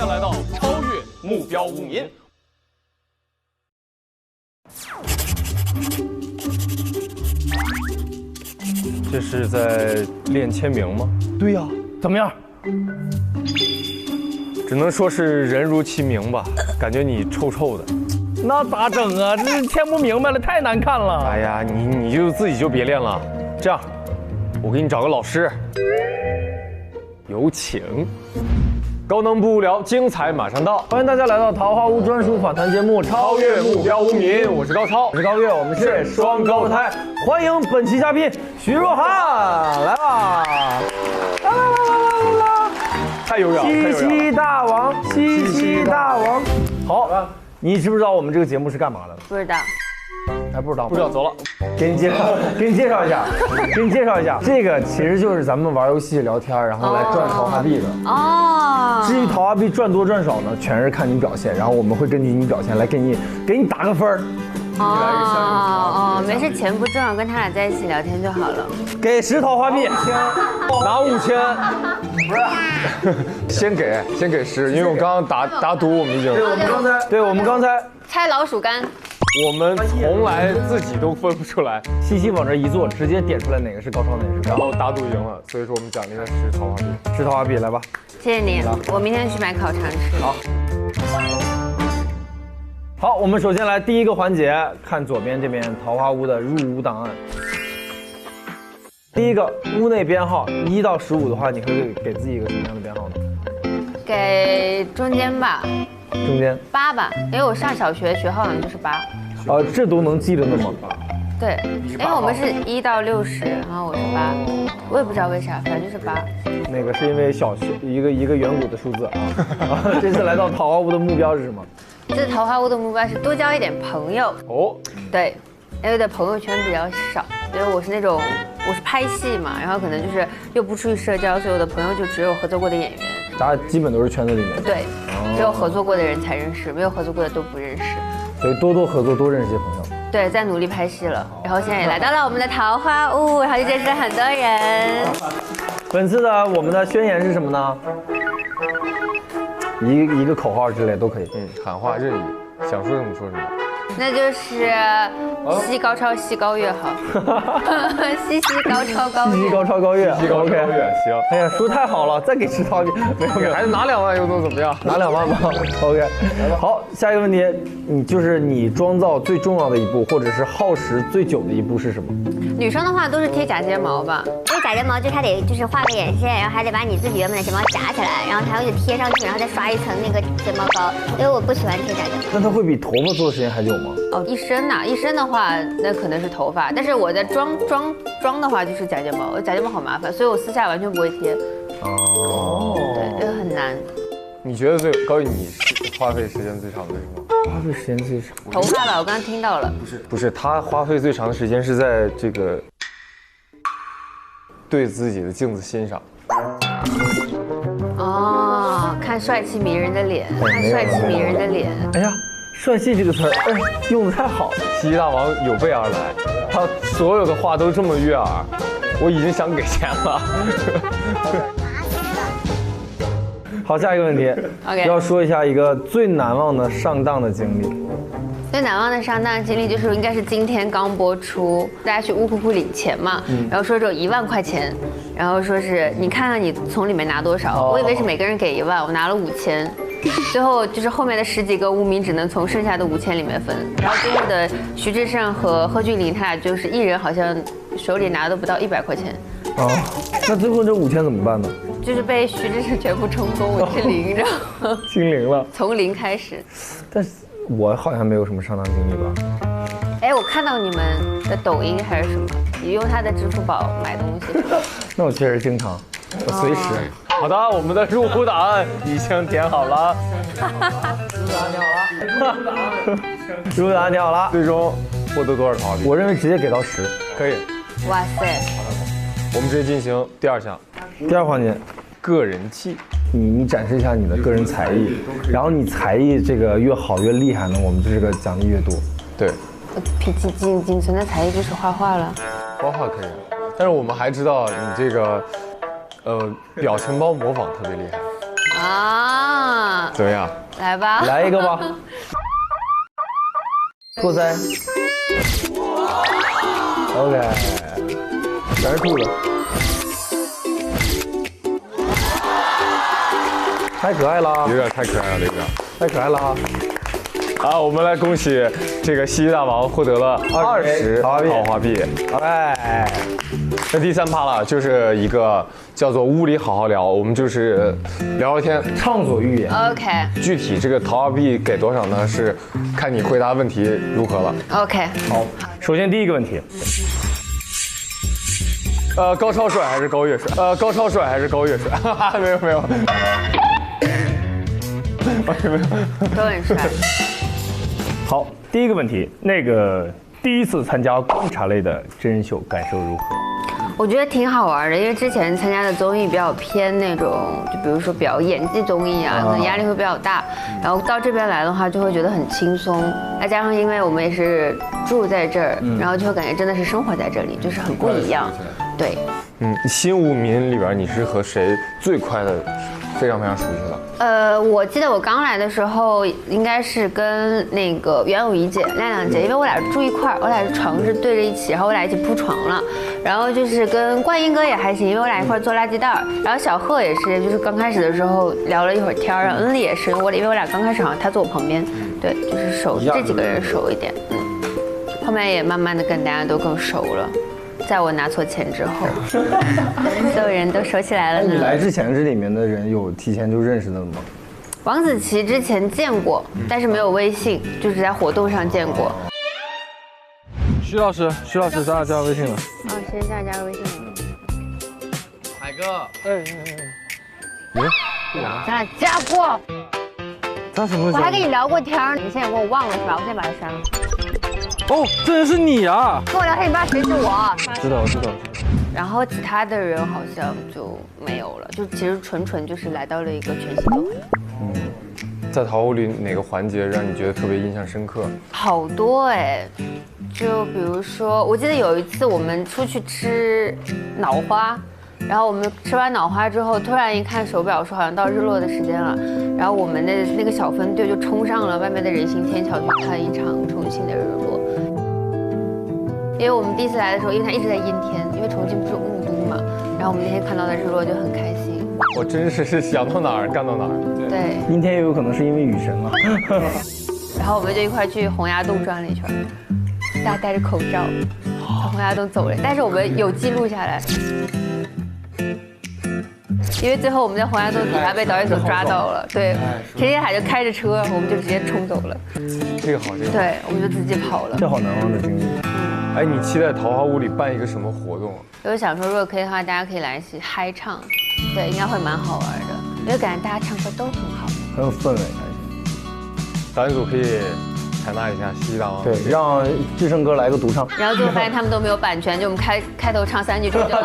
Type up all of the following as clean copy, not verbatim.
家来到超越目标无名。这是在练签名吗？对呀，怎么样？只能说是人如其名吧，感觉你臭臭的。那咋整啊？这签不明白了，太难看了。哎呀，你就自己就别练了。这样，我给你找个老师，有请。高能不无聊，精彩马上到！欢迎大家来到桃花坞专属访谈节目《超越目标无名》，我是高超，我是高月，我们是双高台。欢迎本期嘉宾徐若涵，来吧！啦！太有氧，西西大王，西西大王。好，你知不知道我们这个节目是干嘛的？不知道。还不知道？不知道，走了。给你介绍一下，这个其实就是咱们玩游戏聊天，然后来赚桃花币的。哦。至于桃花币赚多赚少呢，全是看你表现，然后我们会根据你表现来给你打个分儿。没事，钱不重要，跟他俩在一起聊天就好了。给10桃花币，拿5000。不是，先给10，因为我刚刚打赌，我们已经。对，我们刚才猜老鼠干。我们从来自己都分不出来，西西往这一坐，直接点出来哪个是高超，哪个是。然后打赌赢了，所以说我们奖励他10桃花币。10桃花币，来吧。谢谢你，我明天去买烤肠吃。好，我们首先来第一个环节，看左边这边桃花坞的入屋档案。第一个屋内编号1到15的话，你会给自己一个什么样的编号呢？给中间吧。中间8吧，因为我上小学学号好像就是8。这都能记得的吗？对，因为我们是1到60，然后我是8，我也不知道为啥，反正就是8。那个是因为小学一个远古的数字啊。这次来到桃花坞的目标是什么？这次桃花坞的目标是多交一点朋友。哦，对，因为我的朋友圈比较少，因为我是拍戏嘛，然后可能就是又不出去社交，所以我的朋友就只有合作过的演员。大家基本都是圈子里面的。对，只有合作过的人才认识，没有合作过的都不认识。所以多合作，多认识一些朋友。对，在努力拍戏了，然后现在也来到了我们的桃花坞，然后就认识了很多人。本次的我们的宣言是什么呢？一个口号之类都可以。喊话任意，想说什么说什么。那就是西高超西高越好，西高超高越，西高超高越，西高超高越行。哎呀，说太好了，再给10桃币，没有，还是拿2万又能怎么样？拿2万吧。OK， 好，下一个问题，你妆造最重要的一步，或者是耗时最久的一步是什么？女生的话都是贴假睫毛吧，因为假睫毛就是它得画个眼线，然后还得把你自己原本的睫毛夹起来，然后还会贴上去，然后再刷一层那个睫毛膏，因为我不喜欢贴假睫毛。那它会比头发做的时间还久吗？一身的话，那可能是头发，但是我在妆的话就是假睫毛，假睫毛好麻烦，所以我私下完全不会贴。对，这个很难。你觉得高宇你花费时间最长的是什么？花费时间最长？头发吧，我刚刚听到了。不是，他花费最长的时间是在这个对自己的镜子欣赏。看帅气迷人的脸，看帅气迷人的脸。哎呀，帅气这个词儿，用的太好了。西西大王有备而来，他所有的话都这么悦耳，我已经想给钱了。好，下一个问题 OK 要说一下一个最难忘的上当的经历。最难忘的上当经历就是应该是今天刚播出，大家去乌库库领钱嘛，然后说只有1万块钱，然后说是你看看你从里面拿多少，我以为是每个人给1万，我拿了5000，最后就是后面的10几个污民只能从剩下的5000里面分，然后最后的徐志胜和贺峻霖他俩就是一人好像手里拿的不到100块钱。那最后这5000怎么办呢？就是被徐志胜全部充公，我是0，然后清零了，从0开始。但是我好像没有什么上当经历吧。哎，我看到你们的抖音还是什么，你用他的支付宝买东西。那我确实经常，我随时。好的，我们的入户档案已经填好了。入户档案填好了。最终获得多少桃花币？我认为直接给到10，可以。哇塞！我们直接进行第2项，第2环节，个人技。你展示一下你的个人才艺，然后你才艺这个越好越厉害呢，我们这个奖励越多。对，我仅存的才艺就是画画了。画画可以，但是我们还知道你这个表情包模仿特别厉害。啊，怎么样？来吧，来一个吧。过腮。OK， 全是兔子。太可爱了，有点太可爱了，有点。太可爱了哈！啊，我们来恭喜这个西西大王获得了20桃花币。哎，那第3趴了，就是一个叫做屋里好好聊，我们就是聊聊天，畅所欲言。 OK 具体这个桃花币给多少呢？是看你回答问题如何了。 OK， 好，首先第一个问题，高超帅还是高越帅？高超帅还是高越帅？哈哈，没有。没有。都很帅。好，第一个问题，那个第一次参加观察类的真人秀感受如何？我觉得挺好玩的，因为之前参加的综艺比较偏那种，就比如说比较演技综艺啊，可能压力会比较大。然后到这边来的话，就会觉得很轻松。再加上因为我们也是住在这儿，然后就会感觉真的是生活在这里，就是很不一样。对。新五民里边你是和谁最快的非常熟悉了？我记得我刚来的时候，应该是跟那个袁咏仪姐、亮亮姐，因为我俩住一块儿，我俩是床是对着一起，然后我俩一起铺床了。然后就是跟冠英哥也还行，因为我俩一块儿做垃圾袋儿。然后小贺也是，就是刚开始的时候聊了一会儿天儿。然后恩利也是，因为我俩刚开始好像他坐我旁边，对，就是熟这几个人熟一点，后面也慢慢的跟大家都更熟了。在我拿错钱之后，所有人都熟起来了呢。你来之前这里面的人有提前就认识的吗？王子琪之前见过，但是没有微信，就是在活动上见过。徐老师，咱俩加微信了。谁在加微信了？海哥，咱俩加过。他什么时候？我还跟你聊过天儿，你现在给我忘了是吧？我现在把它删了。哦，这人是你啊！跟我聊天，你不知道谁是我？知道。然后其他的人好像就没有了，就其实纯就是来到了一个全新的环境。在桃花里哪个环节让你觉得特别印象深刻？好多哎，就比如说，我记得有一次我们出去吃脑花，然后我们吃完脑花之后，突然一看手表，说好像到日落的时间了，然后我们的那个小分队就冲上了外面的人行天桥去看一场重庆的日落。因为我们第一次来的时候，因为它一直在阴天，因为重庆不是雾都嘛，然后我们那天看到的日落就很开心。我真是想到哪儿干到哪儿。对，阴天也有可能是因为雨神了。然后我们就一块去洪崖洞转了一圈，大家戴着口罩从洪崖洞走了，但是我们有记录下来。因为最后我们在洪崖洞底下被导演组抓到了，对，陈天海就开着车，我们就直接冲走了。这个好，对，我们就自己跑了。这好难忘的经历。哎，你期待桃花坞里办一个什么活动？我就想说，如果可以的话，大家可以来一起嗨唱，对，应该会蛮好玩的，因为感觉大家唱歌都很好，很有氛围。导演组可以采纳一下西大王，对，让志胜哥来个独唱。然后最后发现他们都没有版权，就我们开头唱3句之后就钱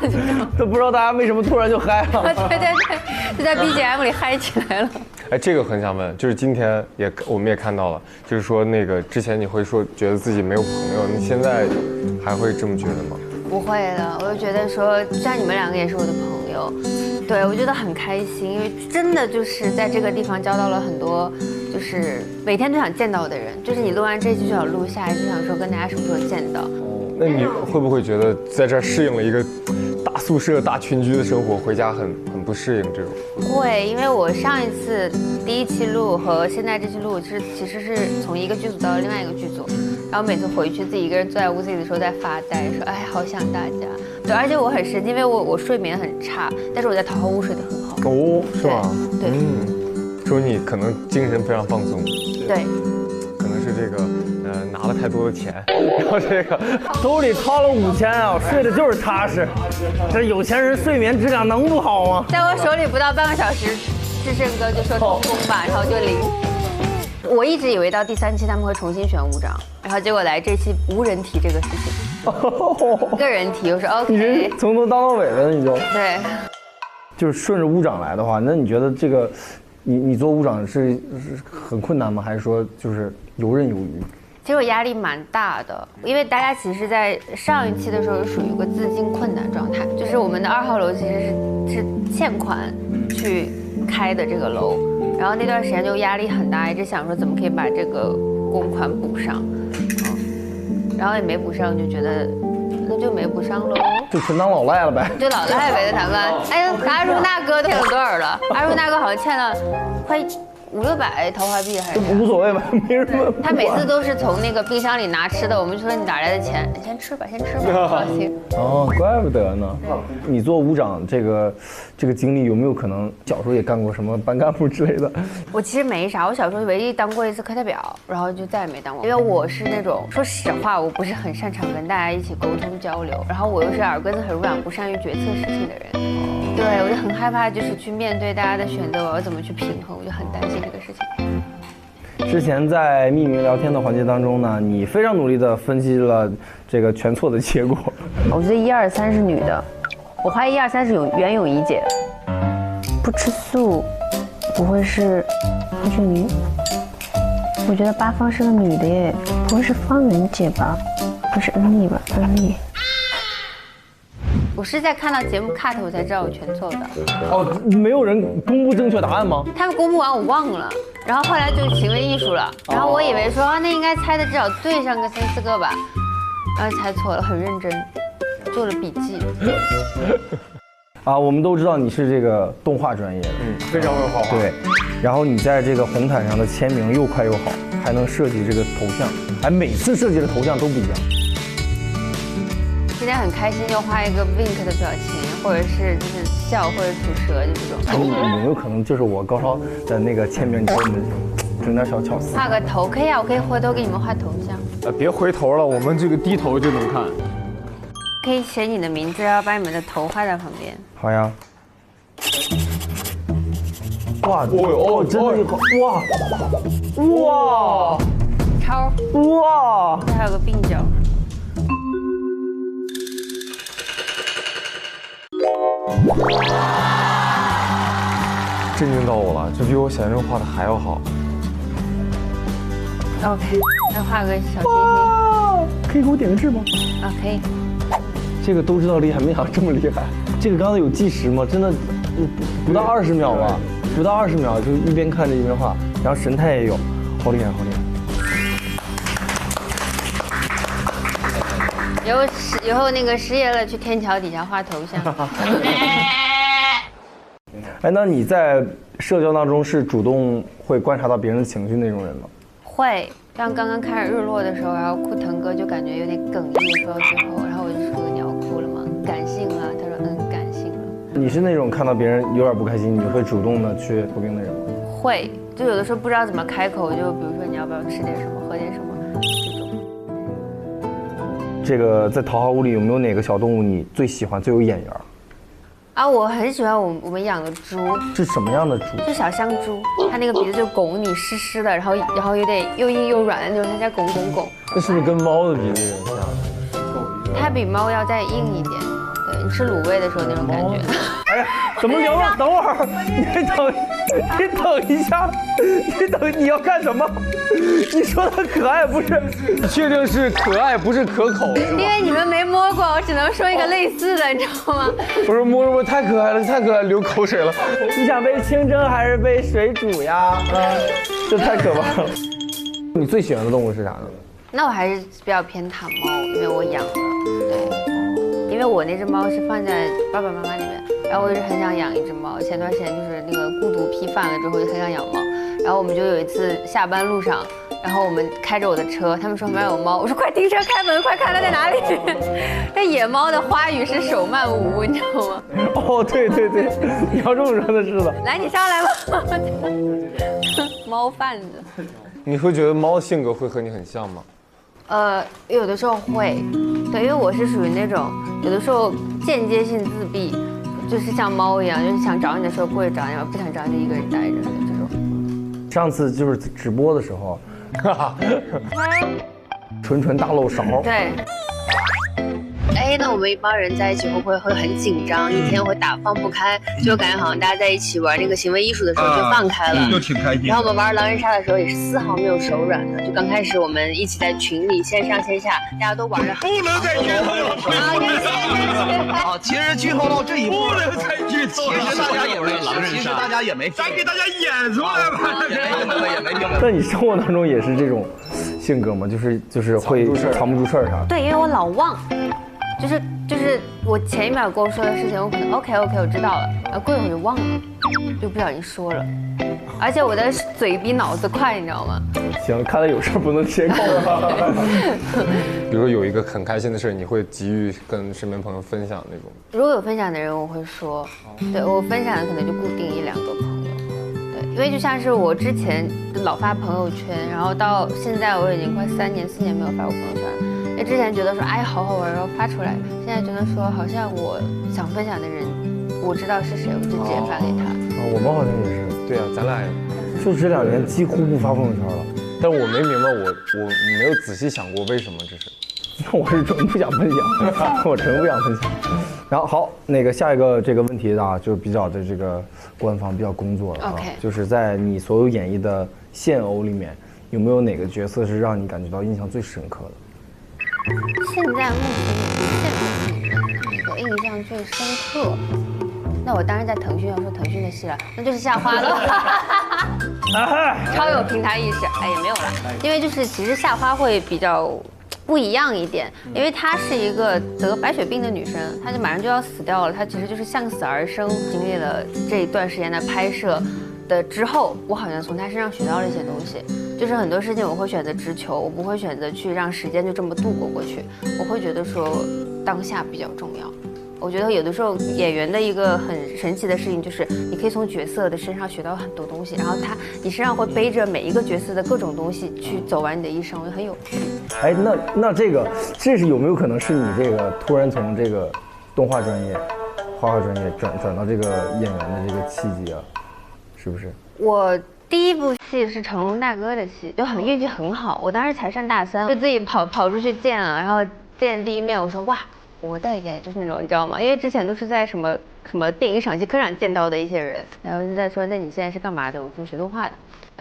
没了，都不知道大家为什么突然就嗨了。对，就在 BGM 里嗨起来了。哎，这个很想问，就是今天我们也看到了，就是说那个之前你会说觉得自己没有朋友，你现在还会这么觉得吗？不会的，我就觉得说，像你们2个也是我的朋友，对我觉得很开心，因为真的就是在这个地方交到了很多，就是每天都想见到的人，就是你录完这期就想录下一期，就想说跟大家什么时候见到。那你会不会觉得在这儿适应了一个大宿舍、大群居的生活，回家很不适应这种？会，因为我上一次第1期录和现在这期录其实是从一个剧组到了另外一个剧组，然后每次回去自己一个人坐在屋子里的时候在发呆，说哎好想大家。对，而且我很神奇，因为我睡眠很差，但是我在桃花坞睡得很好。哦，是吗？对，说你可能精神非常放松。对。可能是这个拿了太多的钱，然后这个兜里掏了5000啊，睡的就是踏实。这有钱人睡眠质量能不好吗？在我手里不到半个小时，志胜哥就说通风吧，然后就0。我一直以为到第3期他们会重新选舞长，然后结果来这期无人提这个事情，一个人提，我说 OK。你这从头当到尾的你就对，就是顺着舞长来的话，那你觉得这个你做舞长是很困难吗？还是说就是游刃有余？其实我压力蛮大的，因为大家其实，在上一期的时候属于一个资金困难状态，就是我们的2号楼其实是欠款去去开的这个楼，然后那段时间就压力很大，一直想说怎么可以把这个公款补上，然后也没补上，就觉得那就没补上喽，就纯当老赖了呗。就老赖呗，在台湾。哎呀，阿如那哥欠了多少了？阿如那哥好像欠了快500-600桃花币还是？无所谓吧，没什么。他每次都是从那个冰箱里拿吃的，我们就说你哪来的钱？你先吃吧，先吃吧，不高兴。哦，怪不得呢。你做舞长这个经历有没有可能小时候也干过什么班干部之类的？我其实没啥，我小时候唯一当过一次课代表，然后就再也没当过。因为我是那种说实话，我不是很擅长跟大家一起沟通交流，然后我又是耳根子很软，不善于决策事情的人。对，我就很害怕，就是去面对大家的选择，我要怎么去平衡，我就很担心这个事情。之前在匿名聊天的环节当中呢，你非常努力地分析了这个全错的结果。我觉得1、2、3是女的，我怀疑1、2、3是袁咏仪姐。不吃素，不会是黄俊瑜？我觉得八方是个女的耶，不会是方圆姐吧？不是恩丽吧？恩丽。我是在看到节目 cut 我才知道我全错的。哦，没有人公布正确答案吗？他们公布完我忘了，然后后来就是行为艺术了，然后我以为说那应该猜的至少对上个3、4个吧，然后猜错了，很认真，做了笔记。啊，我们都知道你是这个动画专业的，非常会画画。对，然后你在这个红毯上的签名又快又好，还能设计这个头像，哎，每次设计的头像都不一样。今天很开心，就画一个 wink 的表情，或者是就是笑，或者吐舌，就这种。哎，有没有可能就是我高超的那个签名，你给我们整点小巧思？画个头可以啊，我可以回头给你们画头像。别回头了，我们这个低头就能看。可以写你的名字，然后把你们的头画在旁边。好呀。哇，哦，真的好，哇，超，哇，这还有个鬓角。震惊到我了，这比我想象中画的还要好。OK， 再画个小星星。可以给我点个痣吗？啊，可以。这个都知道厉害，没想到这么厉害。这个刚才有计时吗？真的不到20秒吧，不到20秒就一边看着一边画，然后神态也有，好厉害，好厉害。以后那个失业了，去天桥底下画头像。哎，那你在社交当中是主动会观察到别人的情绪那种人吗？会，像刚刚看日落的时候，然后哭腾哥就感觉有点哽咽，说到最后，然后我就说你要哭了吗？感性了，他说感性了。你是那种看到别人有点不开心，你会主动的去回应的人吗？会，就有的时候不知道怎么开口，就比如说你要不要吃点什么，喝点什么这种。这个在桃花坞里有没有哪个小动物你最喜欢、最有眼缘？啊，我很喜欢我们养的猪，是什么样的猪？就小香猪，它那个鼻子就拱你湿湿的，然后有点又硬又软的那种，它叫拱拱拱。那是不是跟猫的鼻子有点像？它比猫要再硬一点，对你吃卤味的时候那种感觉。哎呀，怎么聊了？等会儿，你等一下，你要干什么？你说它可爱不是？确定是可爱，不是可口。因为你们没摸过，我只能说一个类似的，你知道吗？不是摸，太可爱了，太可爱了，流口水了。你想被清蒸还是被水煮呀？这太可怕了。你最喜欢的动物是啥呢？那我还是比较偏袒猫，因为我养了，对，因为我那只猫是放在爸爸妈妈那边，然后我一直很想养一只猫。前段时间就是那个孤独批犯了之后，就很想养猫。然后我们就有一次下班路上，然后我们开着我的车，他们说旁边有猫，我说快停车开门，快看它在哪里。那野猫的花语是手慢无，你知道吗？哦，对，你要这么说的是的。来，你上来吧。猫贩子。你会觉得猫的性格会和你很像吗？有的时候会，对，因为我是属于那种有的时候间接性自闭，就是像猫一样，就是想找你的时候过去找你，不想找你就一个人待着的这种。上次就是直播的时候，纯大漏勺。对。哎哎，那我们一帮人在一起会不会很紧张，一天会放不开，就感觉好像大家在一起玩那个行为艺术的时候就放开了，就挺开心。然后我们玩狼人杀的时候也是丝毫没有手软的，就刚开始我们一起在群里线上线下，大家都玩的不能再剧透了。好，其实剧透到这一步，不能再剧透了。其实大家也没狼人杀，其实大家也没，咱给大家演出来吧。也没听。那你生活当中也是这种性格吗？就是会藏不住事儿啥？对，因为我老忘，就是我前一秒跟我说的事情，我可能 OK 我知道了，然后过一会儿就忘了，就不小心说了，而且我的嘴比脑子快，你知道吗？行，看来有事儿不能接口了。比如说有一个很开心的事，你会急于跟身边朋友分享那种。如果有分享的人，我会说，对我分享的可能就固定1-2个朋友，对，因为就像是我之前老发朋友圈，然后到现在我已经快3年4年没有发过朋友圈了。因为之前觉得说哎好好玩，然后发出来，现在觉得说好像我想分享的人，我知道是谁，我就直接发给他。我们好像也是。对啊，咱俩就这2年几乎不发朋友圈了。但我没明白，我没有仔细想过为什么这是。我是纯不想分享，我纯不想分享。然后好，那个下一个这个问题呢，就比较的这个官方，比较工作了啊。OK， 就是在你所有演绎的现偶里面，有没有哪个角色是让你感觉到印象最深刻的？现在目前有哪个印象最深刻？那我当然在腾讯要说腾讯的戏了，那就是夏花了。超有平台意识，哎也没有啦，因为就是其实夏花会比较不一样一点，因为她是一个得白血病的女生，她就马上就要死掉了，她其实就是向死而生，经历了这一段时间的拍摄的之后，我好像从她身上学到了一些东西。就是很多事情我会选择直球，我不会选择去让时间就这么度过去，我会觉得说当下比较重要。我觉得有的时候演员的一个很神奇的事情就是，你可以从角色的身上学到很多东西，然后你身上会背着每一个角色的各种东西去走完你的一生，我觉得很有趣。哎，那这是有没有可能是你这个突然从这个动画专业、画画专业转到这个演员的这个契机啊？是不是？我第一部戏是成龙大哥的戏，就运气很好。我当时才上大3，就自己跑出去见了，然后见第一面，我说哇，我的耶，就是那种你知道吗？因为之前都是在什么电影赏析课上见到的一些人，然后就在说，那你现在是干嘛的？我说学动画的。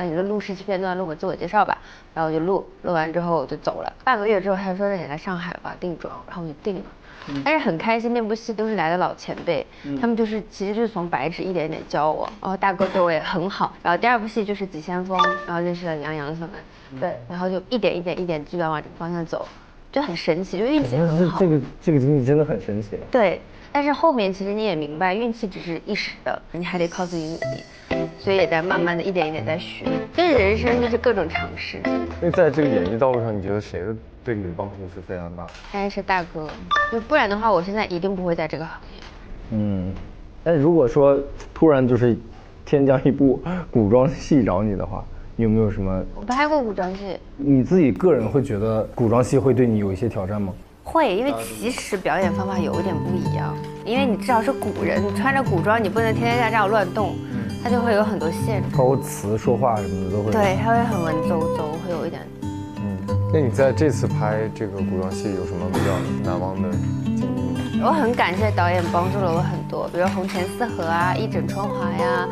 你就录10期片段，录个自我介绍吧。然后我就录完之后我就走了。半个月之后，他说那你来上海吧定妆，然后我就定了。但是很开心，那部戏都是来的老前辈，他们其实就是从白纸一点一点教我，然后大哥对我也很好。然后第2部戏就是《急先锋》，然后认识了杨洋他们，对，然后就一点一点基本往这个方向走，就很神奇，就运气很好。这个经历真的很神奇。对，但是后面其实你也明白，运气只是一时的，你还得靠自己努力，所以也在慢慢的一点一点在学。就是人生就是各种尝试。那在这个演艺道路上，你觉得谁的对你的帮助是非常大的？当然是大哥，就不然的话，我现在一定不会在这个行业。但如果说突然就是天降一部古装戏找你的话，你有没有什么？我拍过古装戏。你自己个人会觉得古装戏会对你有一些挑战吗？会，因为其实表演方法有一点不一样，因为你至少是古人，你穿着古装，你不能天天在这样乱动，它就会有很多限制。包括词、说话什么的都会。对，它会很文绉绉，会有一点。那你在这次拍这个古装戏有什么比较难忘的经历吗？我很感谢导演帮助了我很多，比如红尘四合啊、一枕春华呀，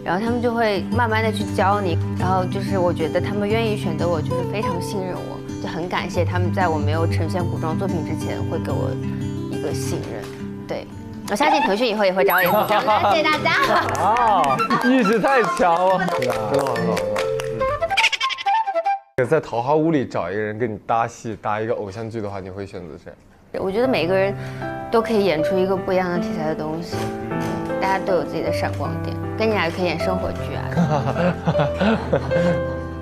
然后他们就会慢慢的去教你，然后就是我觉得他们愿意选择我，就是非常信任我，就很感谢他们在我没有呈现古装作品之前会给我一个信任。对，我相信腾讯以后也会找我演古装的，谢谢大家。啊，意识太强了，真的很好。在桃花坞里找一个人跟你搭戏，搭一个偶像剧的话，你会选择谁？我觉得每个人都可以演出一个不一样的题材的东西，大家都有自己的闪光点。跟你俩可以演生活剧啊。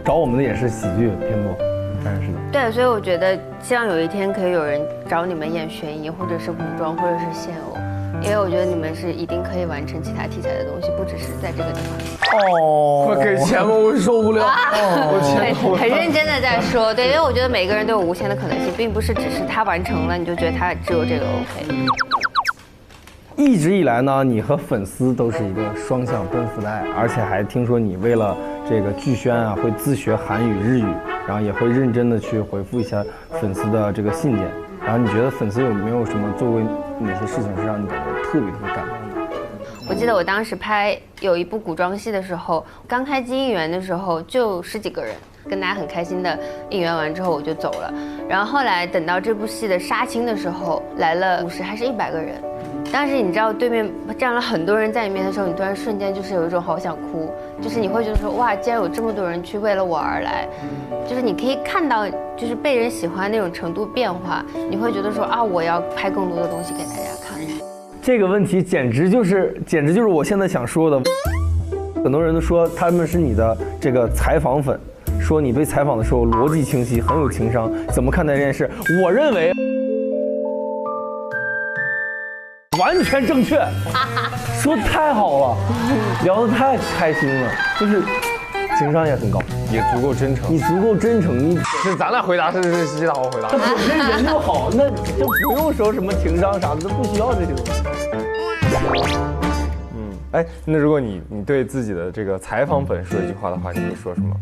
找我们的也是喜剧偏多，当然是的。对，所以我觉得希望有一天可以有人找你们演悬疑，或者是古装，或者是现偶，因为我觉得你们是一定可以完成其他题材的东西，不只是在这个地方。哦，快给钱吧，我受不了。我很认真的在说，对，因为我觉得每个人都有无限的可能性，并不是只是他完成了你就觉得他只有这个 OK。一直以来呢，你和粉丝都是一个双向奔赴的爱，而且还听说你为了这个剧宣啊，会自学韩语、日语，然后也会认真的去回复一下粉丝的这个信件。然后你觉得粉丝有没有什么做过哪些事情是让你感觉特别感动的？我记得我当时拍有一部古装戏的时候，刚开机应援的时候就10几个人，跟大家很开心的应援完之后我就走了。然后后来等到这部戏的杀青的时候，来了50还是100个人。当时你知道对面站了很多人在里面的时候，你突然瞬间就是有一种好想哭，就是你会觉得说哇，竟然有这么多人去为了我而来，就是你可以看到就是被人喜欢那种程度变化，你会觉得说啊，我要拍更多的东西给大家看。这个问题简直就是我现在想说的。很多人都说他们是你的这个采访粉，说你被采访的时候逻辑清晰，很有情商，怎么看待这件事？我认为完全正确，说得太好了，聊得太开心了，就是情商也很高，也足够真诚。你足够真诚，你是咱俩回答，是西大豪回答。他本身人就好，那就不用说什么情商啥的，都不需要这些东西。哎，那如果你对自己的这个采访粉说一句话的话，你会说什么？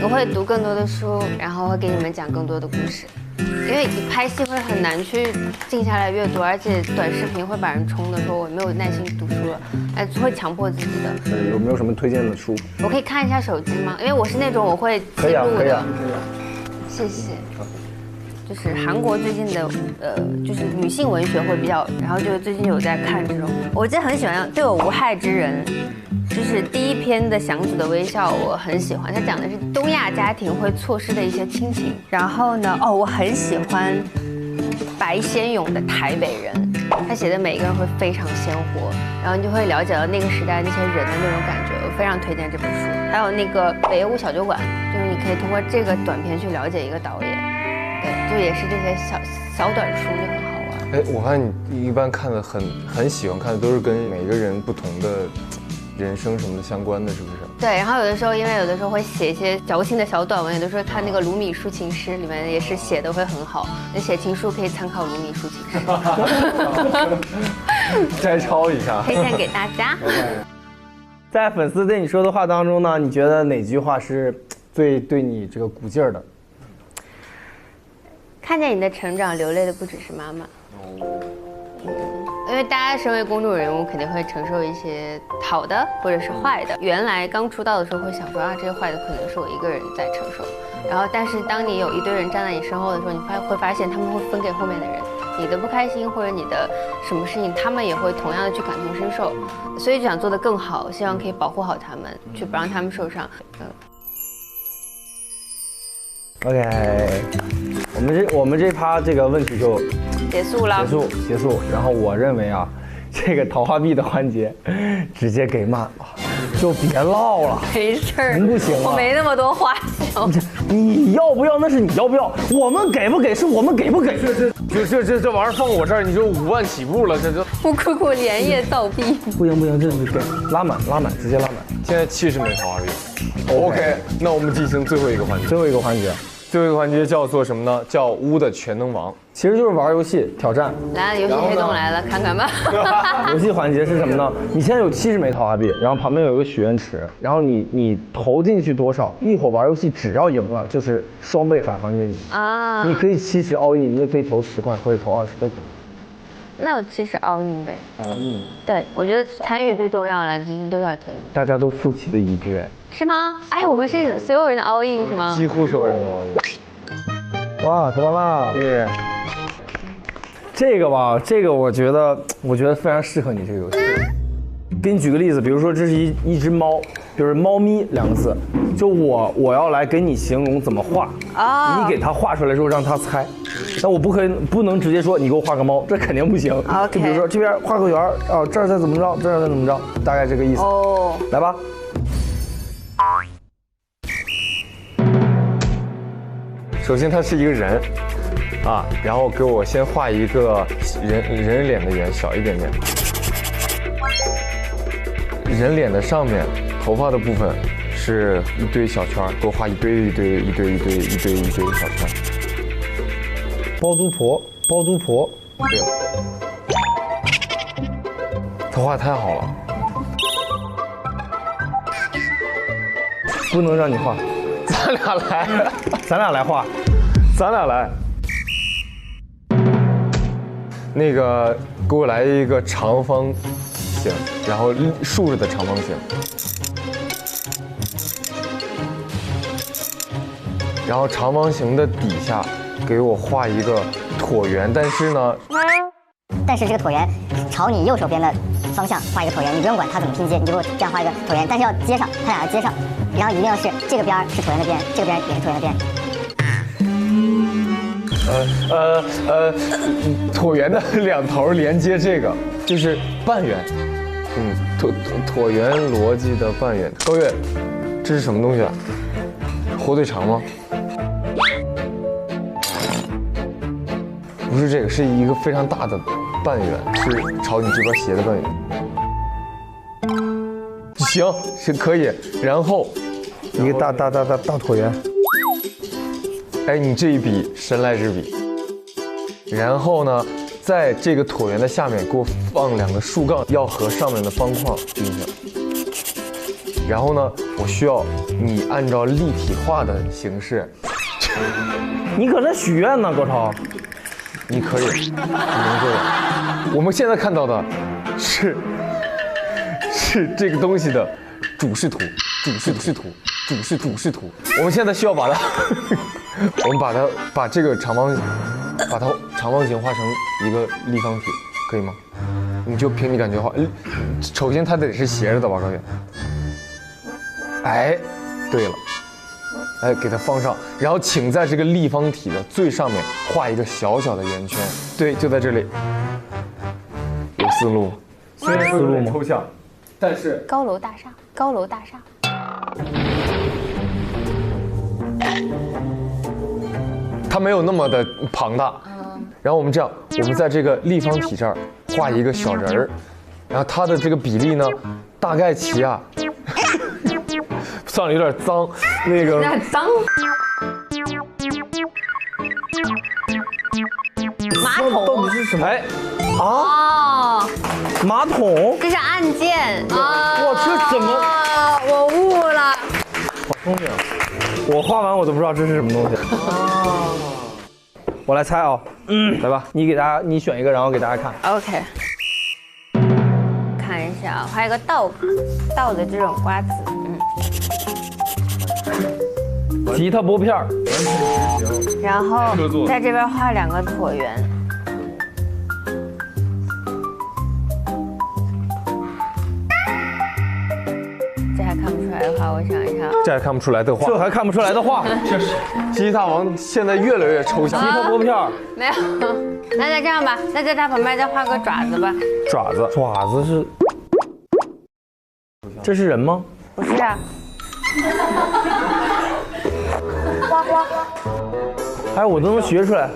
我会读更多的书，然后会给你们讲更多的故事，因为你拍戏会很难去静下来阅读，而且短视频会把人冲的说我没有耐心读书了，哎，会强迫自己的。有没有什么推荐的书？我可以看一下手机吗？因为我是那种我会记录的。可以啊。谢谢。就是韩国最近的就是女性文学会比较，然后就最近有在看这种，我真的很喜欢《对我无害之人》，就是第一篇的《祥子的微笑》，我很喜欢，它讲的是东亚家庭会错失的一些亲情。然后呢，我很喜欢白先勇的《台北人》，他写的每一个人会非常鲜活，然后你就会了解到那个时代那些人的那种感觉，我非常推荐这本书。还有那个《北野武小酒馆》，就是你可以通过这个短片去了解一个导演。对，就也是这些小短书就很好玩。哎，我发现你一般看的很喜欢看的都是跟每个人不同的人生什么的相关的，是不是？对，然后有的时候会写一些矫情的小短文，有的时候看那个卢米抒情诗，里面也是写的会很好。那写情书可以参考卢米抒情诗，摘抄一下，推荐给大家。在粉丝对你说的话当中呢，你觉得哪句话是最对你这个鼓劲儿的？看见你的成长，流泪的不只是妈妈。因为大家身为公众人物，肯定会承受一些好的或者是坏的。原来刚出道的时候会想说啊，这些坏的可能是我一个人在承受。然后，但是当你有一堆人站在你身后的时候，你会发现他们会分给后面的人，你的不开心或者你的什么事情，他们也会同样的去感同身受。所以就想做得更好，希望可以保护好他们，去不让他们受伤。OK， 我们这趴这个问题就结束了。结束。然后我认为啊，这个桃花币的环节直接给满了，就别唠了。没事儿，您不行啊，我没那么多话讲。你要不要那是你要不要，我们给不给是我们给不给。这玩意儿放我这儿，你就5万起步了，这就不苦苦连夜倒闭。不行，这给拉满，直接拉满。现在70枚桃花币。OK， 那我们进行最后一个环节。最后一个环节叫做什么呢？叫屋的全能王，其实就是玩游戏挑战。来了，游戏黑洞来了，看看吧。游戏环节是什么呢？你现在有70枚桃花币，然后旁边有一个许愿池，然后你投进去多少，一会儿玩游戏只要赢了就是双倍返还给你啊。你可以70 all in，你也可以投10块或者投20倍。那我70 all in 呗。对，我觉得参与最重要了，都要投。大家都竖起的一致。是吗？哎，我们是所有人的 all in 是吗？几乎所有人的 all in。哇，投完了！对。这个吧，我觉得非常适合你这个游戏。给你举个例子，比如说这是一只猫，就是猫咪2个字，就我要来给你形容怎么画，你给它画出来之后让它猜，那我不能直接说你给我画个猫，这肯定不行。就比如说这边画个圆啊，这儿再怎么着，这儿再怎么着，大概这个意思。哦，来吧。首先他是一个人，啊，然后给我先画一个人脸的圆，小一点点。人脸的上面，头发的部分是一堆小圈，给我画一堆小圈。包租婆。对了，他画太好了，不能让你画。咱俩来画，咱俩来。那个给我来一个长方形，然后竖着的长方形。然后长方形的底下给我画一个椭圆，但是这个椭圆朝你右手边的方向画一个椭圆，你不用管它怎么拼接，你就给我这样画一个椭圆，但是要接上，它俩要接上，然后一定要是这个边是椭圆的边，这个边也是椭圆的边。椭圆的两头连接这个就是半圆，椭圆逻辑的半圆。高月，这是什么东西啊？火腿肠吗？不是这个，是一个非常大的半圆，是朝你这边斜的半圆。行，是可以。然后一个大椭圆。哎，你这一笔神来之笔。然后呢，在这个椭圆的下面给我放2个竖杠，要和上面的方框对上。然后呢，我需要你按照立体化的形式。你搁那许愿呢，高超？你可以，你能做到。我们现在看到的是这个东西的主视图。我们现在需要把它，我们把这个长方形画成一个立方体，可以吗？你就凭你感觉画。首先它得是斜着的吧，高远。哎，对了。哎，给它放上，然后请在这个立方体的最上面画一个小小的圆圈。对，就在这里。有思路吗？虽然思路吗？抽象，但是高楼大厦。它没有那么的庞大。然后我们这样，我们在这个立方体这儿画一个小人儿，然后它的这个比例呢，大概齐啊。算了，有点脏，那个。那脏。马桶到底是什么？哎，哦，马桶。这是按键啊！哇，这怎么？我悟了。好聪明！我画完我都不知道这是什么东西。哦。我来猜啊，来吧，你选一个，然后给大家看。OK。看一下，画一个稻的这种瓜子。吉他拨片，然后在这边画2个椭圆，这还看不出来的话，我想一下，这还看不出来的话，这还看不出来的话，确实，吉他王现在越来越抽象。吉他拨片没有，那这样吧，那在它旁边再画个爪子吧。爪子是，这是人吗？不是啊。哎，我都能学出来。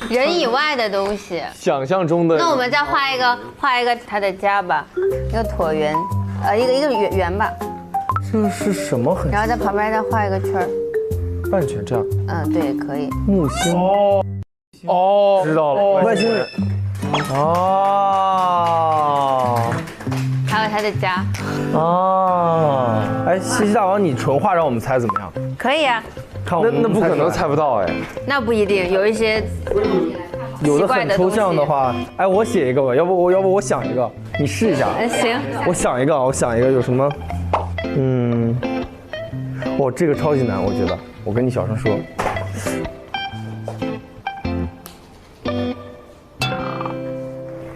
人以外的东西，想象中的。那我们再画一个它的家吧，一个椭圆，一个圆吧。这是什么很？然后在旁边再画一个圈儿。半圈这样。对，可以。木星。哦，知道了，外星人。哦。还有他的家。哦。哎，西西大王，你纯画让我们猜怎么样？可以啊。看我们那不可能猜不到哎。那不一定，有一些有的很抽象的话，哎，我写一个吧，要不我想一个，你试一下。行。我想一个有什么？这个超级难，我觉得。我跟你小声说。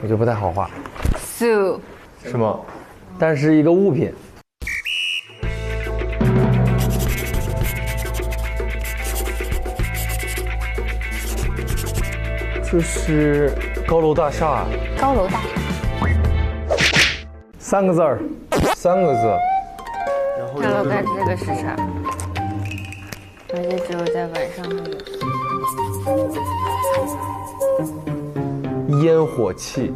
我觉得不太好画。素。是吗？但是一个物品。这是高楼大厦。高楼大厦。 3个字儿，3个字。大楼盖这个是啥？而且只有在晚上会有。烟火气。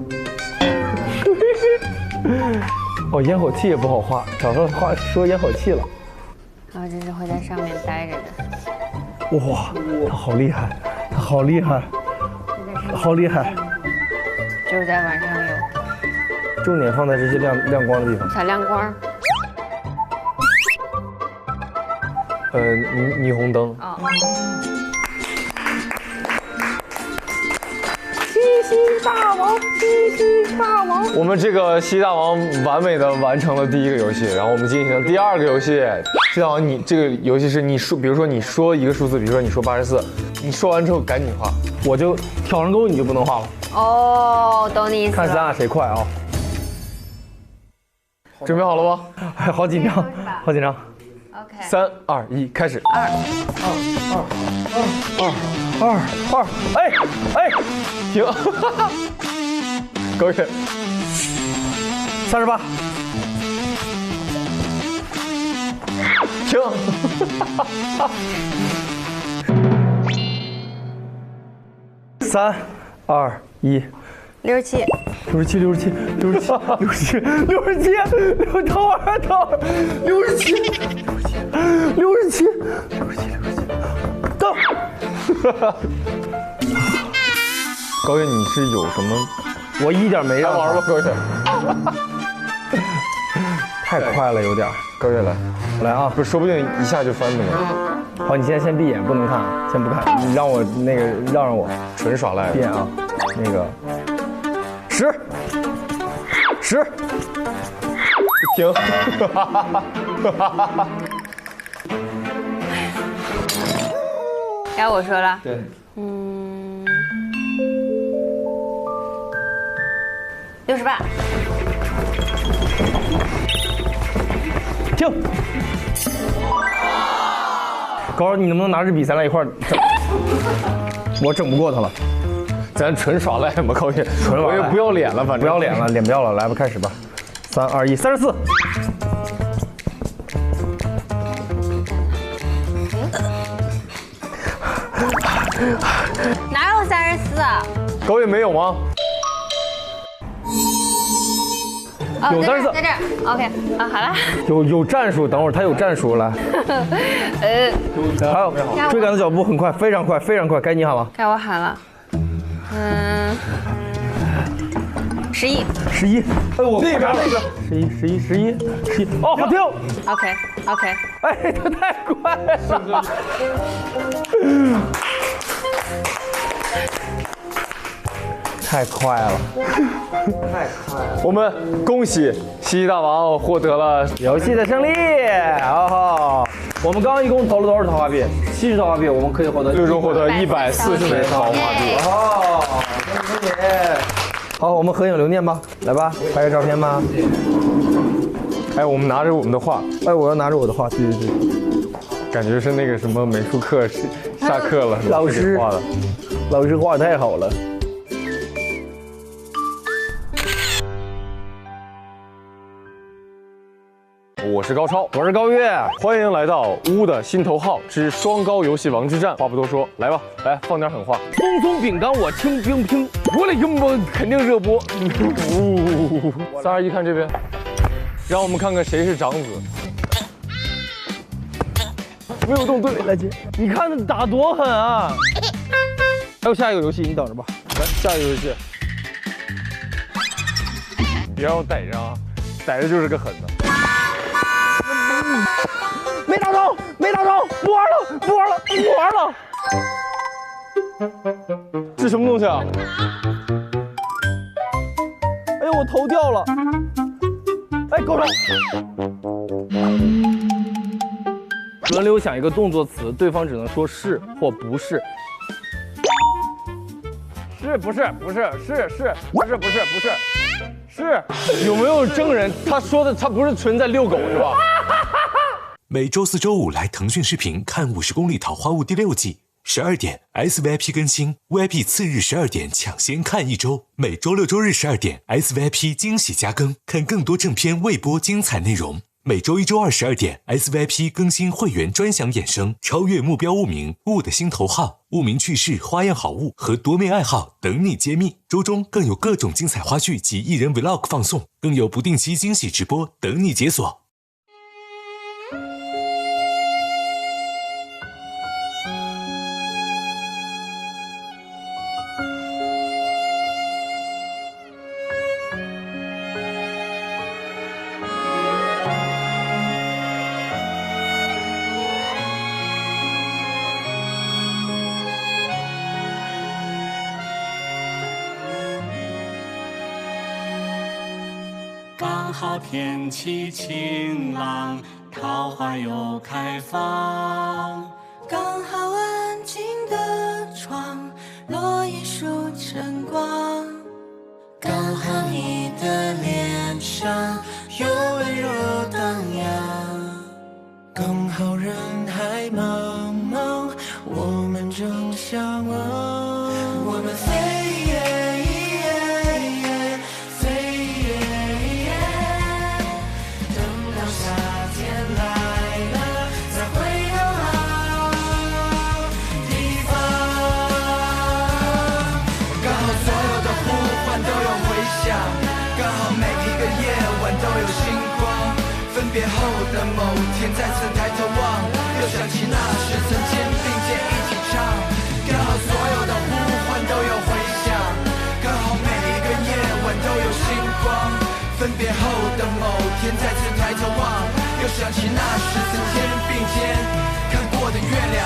哦，烟火气也不好画，早上说烟火气了。然后这是会在上面待着的。哇，他好厉害，他好厉害，好厉害。只有在晚上有。重点放在这些亮光的地方。小亮光。霓虹灯。哦。大王，滴滴大王。我们这个西大王完美的完成了第一个游戏，然后我们进行第二个游戏。西大王，你这个游戏是你说，比如说你说一个数字，比如说你说84，你说完之后赶紧画，我就挑上钩，你就不能画了。哦，懂你意思了。看咱俩谁快啊！准备好了吗？哎，好紧张，好紧张。 OK。 3、2、1，开始。二，哎，停。高远。38。停。3、2、1。 67。 67，等会儿，67，到。高远，你是有什么？我一点没让玩吧，高远。太快了，有点。高远来，来啊！不是，说不定一下就翻的呢。好，你先闭眼，不能看，先不看，你让我那个让我纯耍赖。闭眼啊，那个。 10，停。该我说了。对。 68。停。高儿，你能不能拿支笔咱俩一块儿整？我整不过他了。 咱纯耍赖嘛，高远，纯玩赖，我也不要脸了，反正不要脸了，脸不要了，来吧，开始吧，3、2、1，34。哪有34啊？高远没有吗？有34，在这儿 ，OK 啊，好了。有战术，等会儿他有战术来。还有追赶的脚步很快，非常快，非常快，该你喊了。该我喊了。 11。哎，我那边11。哦，好听。OK。哎，他太快了。太快了。我们恭喜西大王获得了游戏的胜利。哦，我们刚刚一共投了多少桃花币？70桃花币，我们可以获得最终获得140枚桃花币。哦，恭喜！好，我们合影留念吧，来吧，拍个照片吧。哎，我们拿着我们的画，哎，我要拿着我的画，对，感觉是那个什么美术课下课了，老师画的，老师画的太好了。我是高超，我是高月，欢迎来到乌的心头号之双高游戏王之战。话不多说，来吧，来放点狠话。松松饼干我清冰冰，我的英文肯定热播。3、2、1，看这边，让我们看看谁是长子。没有动对，来接。你看他打多狠啊！还有下一个游戏，你等着吧。来，下一个游戏。别让我逮着啊，逮着就是个狠的。没打中，不玩了。这什么东西啊？哎呦，我头掉了。哎，够了。轮流想一个动作词，对方只能说是或不是。是不是？有没有证人？他说的他不是纯在遛狗是吧？每周4、周5来腾讯视频看《50公里桃花坞》第6季，12点 SVIP 更新 ，VIP 次日12点抢先看1周，每周6、周日12点 SVIP 惊喜加更，看更多正片未播精彩内容。每周1、周2 12点 SVIP 更新会员专享衍生，超越目标物名物的心头号、物名趣事、花样好物和多面爱好等你揭秘。周中更有各种精彩花絮及艺人 Vlog 放送，更有不定期惊喜直播等你解锁。刚好天气晴朗，桃花又开放，刚好安静的床，落一束晨光，刚好你的脸上有温柔荡漾，刚好人海茫茫，我们正相望，我们飞。分别后的某天，再次抬头望，又想起那时曾肩并肩一起唱。刚好所有的呼唤都有回响，刚好每一个夜晚都有星光。分别后的某天，再次抬头望，又想起那时曾肩并肩看过的月亮。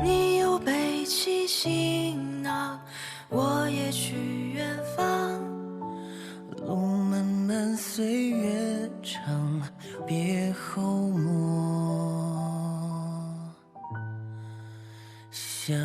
你又背起行囊，我也去远方。路漫漫岁月长，别后莫相。